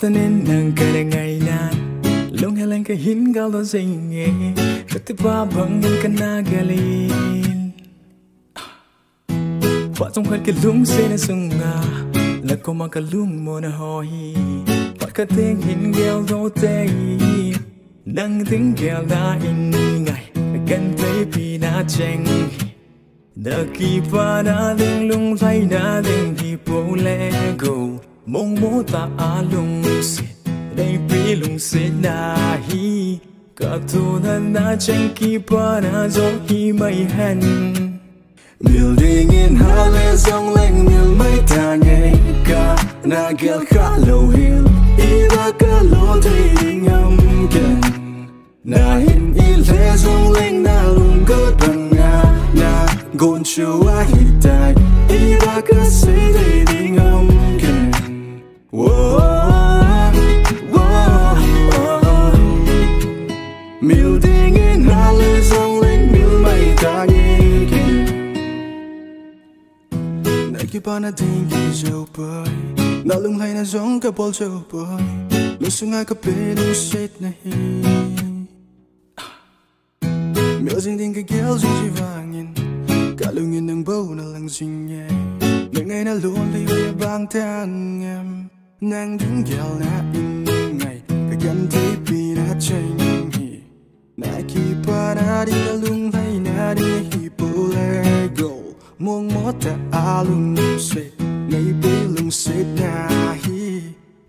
ta nên nàng cả đời ngày nan lung hay lên cái hin gal đó dây nghe katiba bang kan na galin Pak trong khoan cái lung xe na sung nga là có mà cái lung mồ na hoi Pak cái tiếng hin gal đó tây đang tiếng gal đã in ngày gần thấy pi na cheng đã kỳ pa na lung lung thay na lung hi po lego mong mo ta lung si đây pi lung si na hi cả tu na cheng kỳ pa na gió hi mai hen Miêu đình in hà lê dòng lệnh miêu mấy ta nghe ca na gel khá lâu hill y ba ca lô thấy đình âm kèn na hin y lê dòng lệnh na lung gớt bằng na gôn chiều á hi tai y ba ca say thấy đình âm kèn miêu đình in hà lê dòng lệnh miêu mấy ta nghe Khi ba na tình kỳ dâu bơi na lung hay na giống cả bol dâu bơi lung sung ai cả bê lung chết na hi miêu dinh tình cái kéo dung chỉ vàng nhìn cả lung nhìn nâng bầu na lăng dinh nhẹ ngày ngày na luôn đi về bang thang em nàng đứng kéo na in ngày cái gần thấy pi na chênh hi na khi ba na đi na lung hay na đi hi bol lego Muang mo ta lung se ngay bi lung se na hi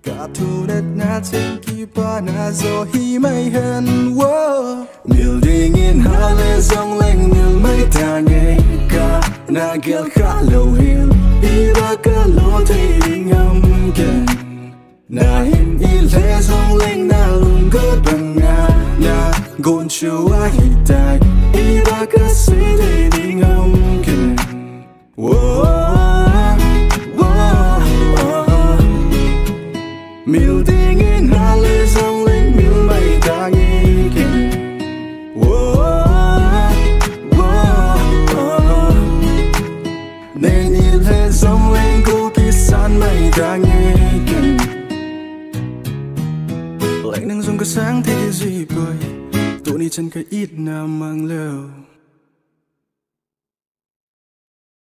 cả thu đất na trên kỳ pa na zo hi mai hen wo miêu đình in hà lê dòng lệnh miêu mấy ta nghe ca na gel khá lâu hill y ba ca lô thấy đình âm kèn na hin y lê dòng lệnh na lung gớt bằng na gôn chiều á hi tai y ba ca say thấy đình âm kèn miêu tình in hà lê dòng lệnh miêu mấy ta nghe kèn nên y lê dòng lệnh cô kỳ san mấy ta nghe kèn lệnh nâng dòng cái sáng thế gì bơi tụi đi chân cái ít nào mang lâu